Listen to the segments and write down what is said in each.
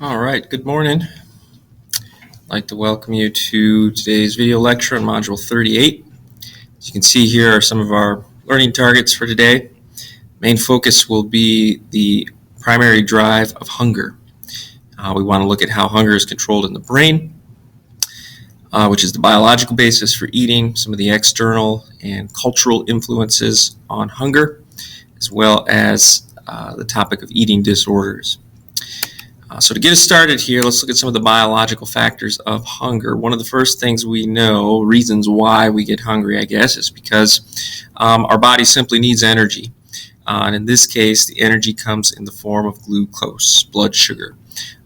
All right, good morning. I'd like to welcome you to today's video lecture on Module 38. As you can see here are some of our learning targets for today. Main focus will be the primary drive of hunger. We want to look at how hunger is controlled in the brain, which is the biological basis for eating, some of the external and cultural influences on hunger, as well as the topic of eating disorders. So to get us started here, let's look at some of the biological factors of hunger. One of the first things we know, reasons why we get hungry, I guess, is because our body simply needs energy. And in this case, the energy comes in the form of glucose, blood sugar.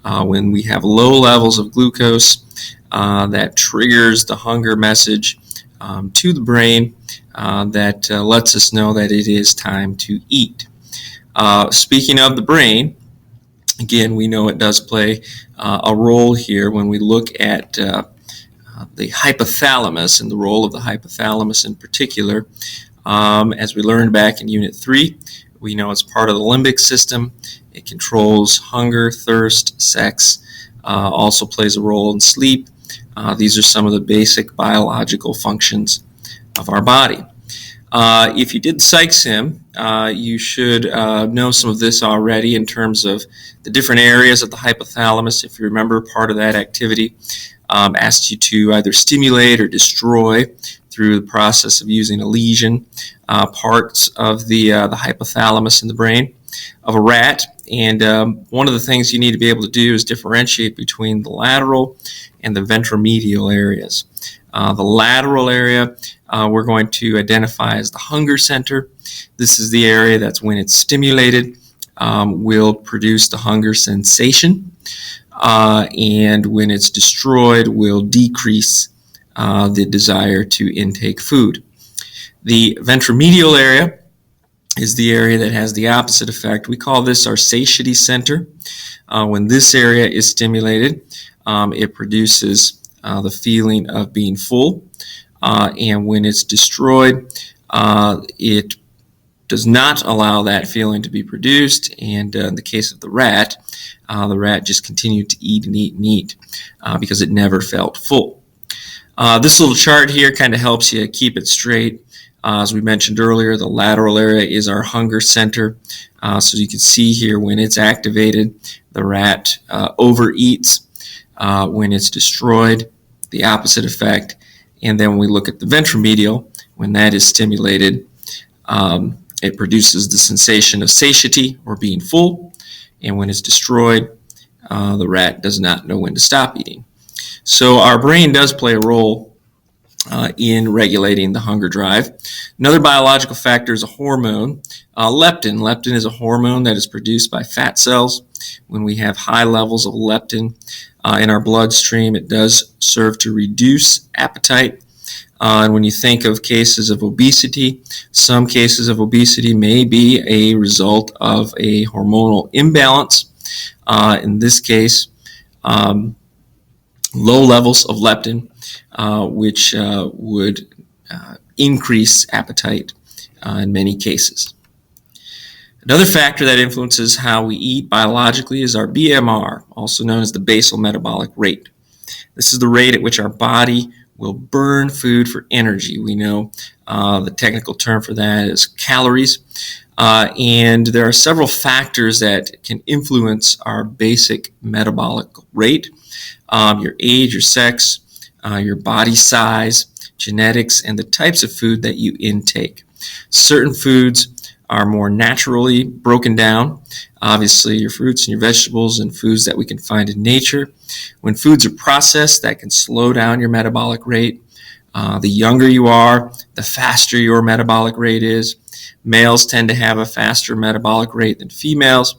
When we have low levels of glucose, that triggers the hunger message to the brain that lets us know that it is time to eat. Speaking of the brain, again, we know it does play a role here when we look at the hypothalamus and the role of the hypothalamus in particular. As we learned back in Unit 3, we know it's part of the limbic system. It controls hunger, thirst, sex, also plays a role in sleep. These are some of the basic biological functions of our body. If you did Psych Sim, you should know some of this already in terms of the different areas of the hypothalamus. If you remember, part of that activity asked you to either stimulate or destroy through the process of using a lesion parts of the hypothalamus in the brain of a rat. And one of the things you need to be able to do is differentiate between the lateral and the ventromedial areas. The lateral area we're going to identify as the hunger center. This is the area that's when it's stimulated will produce the hunger sensation, and when it's destroyed will decrease the desire to intake food. The ventromedial area is the area that has the opposite effect. We call this our satiety center. When this area is stimulated, it produces the feeling of being full, and when it's destroyed, it does not allow that feeling to be produced, and in the case of the rat just continued to eat and eat and eat because it never felt full. This little chart here kind of helps you keep it straight. As we mentioned earlier, the lateral area is our hunger center. So you can see here when it's activated, the rat overeats. When it's destroyed, the opposite effect. And then when we look at the ventromedial, when that is stimulated, it produces the sensation of satiety or being full. And when it's destroyed, the rat does not know when to stop eating. So our brain does play a role in regulating the hunger drive. Another biological factor is a hormone, leptin. Leptin is a hormone that is produced by fat cells. When we have high levels of leptin in our bloodstream, it does serve to reduce appetite. And when you think of cases of obesity, some cases of obesity may be a result of a hormonal imbalance. In this case, low levels of leptin, which would increase appetite in many cases. Another factor that influences how we eat biologically is our BMR, also known as the basal metabolic rate. This is the rate at which our body will burn food for energy. We know the technical term for that is calories. And there are several factors that can influence our basic metabolic rate. Your age, your sex, your body size, genetics, and the types of food that you intake. Certain foods are more naturally broken down. Obviously, your fruits and your vegetables and foods that we can find in nature. When foods are processed, that can slow down your metabolic rate. The younger you are, the faster your metabolic rate is. Males tend to have a faster metabolic rate than females.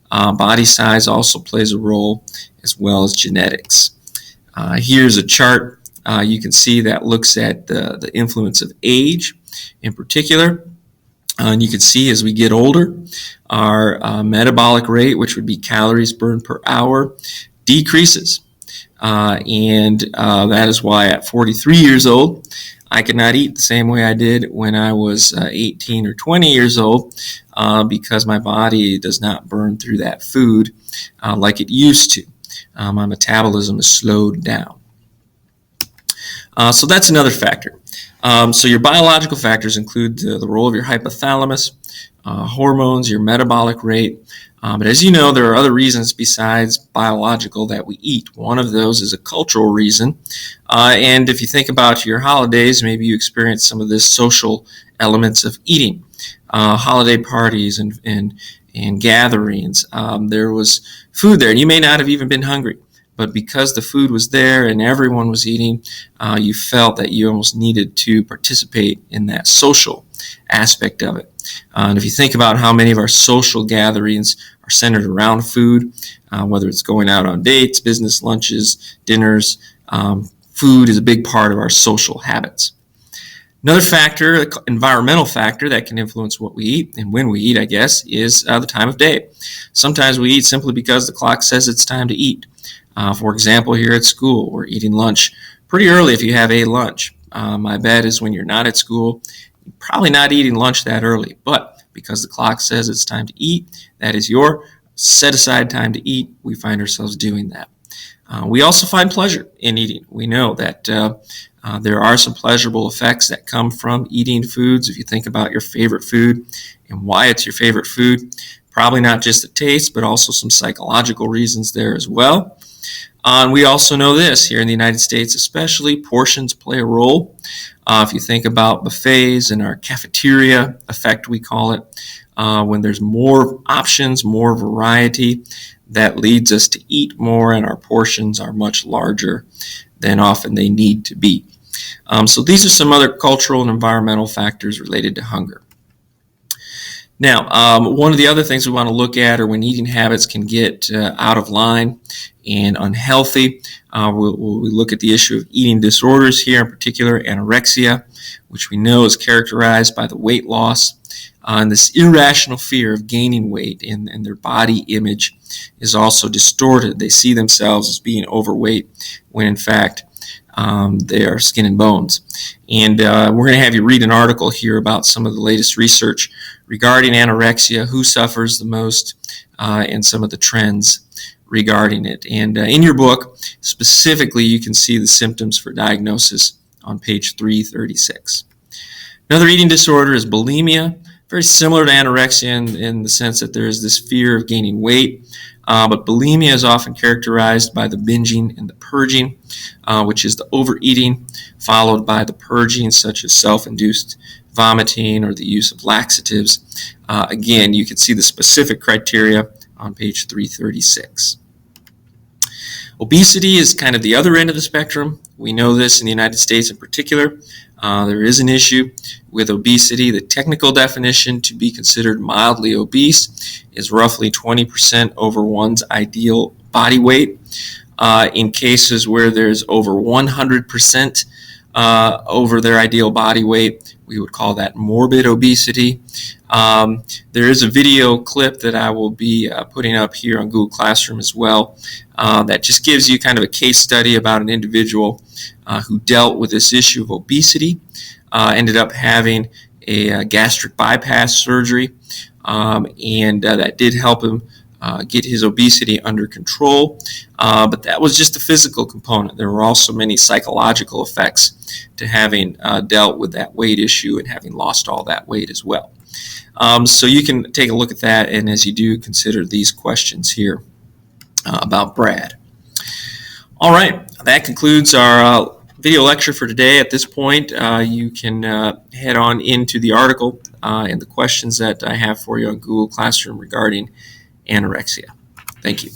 Body size also plays a role, as well as genetics. Here's a chart you can see that looks at the influence of age in particular. And you can see as we get older, our metabolic rate, which would be calories burned per hour, decreases. And that is why at 43 years old, I could not eat the same way I did when I was 18 or 20 years old because my body does not burn through that food like it used to. My metabolism is slowed down. So that's another factor. So your biological factors include the role of your hypothalamus, hormones, your metabolic rate. But as you know, there are other reasons besides biological that we eat. One of those is a cultural reason. And if you think about your holidays, maybe you experience some of this social elements of eating. Holiday parties and gatherings. There was food there, and you may not have even been hungry. But because the food was there and everyone was eating, you felt that you almost needed to participate in that social aspect of it. And if you think about how many of our social gatherings are centered around food, whether it's going out on dates, business lunches, dinners, food is a big part of our social habits. Another factor, environmental factor that can influence what we eat and when we eat, I guess, is the time of day. Sometimes we eat simply because the clock says it's time to eat. For example, here at school, we're eating lunch pretty early if you have a lunch. My bet is when you're not at school, you're probably not eating lunch that early. But because the clock says it's time to eat, that is your set-aside time to eat, we find ourselves doing that. We also find pleasure in eating. We know that there are some pleasurable effects that come from eating foods. If you think about your favorite food and why it's your favorite food, probably not just the taste, but also some psychological reasons there as well. And we also know this, here in the United States especially, portions play a role. If you think about buffets and our cafeteria effect, we call it, when there's more options, more variety, that leads us to eat more, and our portions are much larger than often they need to be. So these are some other cultural and environmental factors related to hunger. Now, one of the other things we want to look at are when eating habits can get out of line and unhealthy. We'll look at the issue of eating disorders here, in particular anorexia, which we know is characterized by the weight loss. And this irrational fear of gaining weight and their body image is also distorted. They see themselves as being overweight when in fact they are skin and bones. And we're going to have you read an article here about some of the latest research regarding anorexia, who suffers the most, and some of the trends regarding it. And in your book, specifically, you can see the symptoms for diagnosis on page 336. Another eating disorder is bulimia, very similar to anorexia in the sense that there is this fear of gaining weight. But bulimia is often characterized by the binging and the purging, which is the overeating, followed by the purging, such as self-induced vomiting or the use of laxatives. Again, you can see the specific criteria on page 336. Obesity is kind of the other end of the spectrum. We know this in the United States in particular. There is an issue with obesity. The technical definition to be considered mildly obese is roughly 20% over one's ideal body weight. In cases where there's over 100% over their ideal body weight, we would call that morbid obesity. There is a video clip that I will be putting up here on Google Classroom as well that just gives you kind of a case study about an individual who dealt with this issue of obesity, ended up having a gastric bypass surgery, and that did help him get his obesity under control. But that was just the physical component. There were also many psychological effects to having dealt with that weight issue and having lost all that weight as well. So you can take a look at that, and as you do, consider these questions here about Brad. All right, that concludes our video lecture for today. At this point, you can head on into the article and the questions that I have for you on Google Classroom regarding anorexia. Thank you.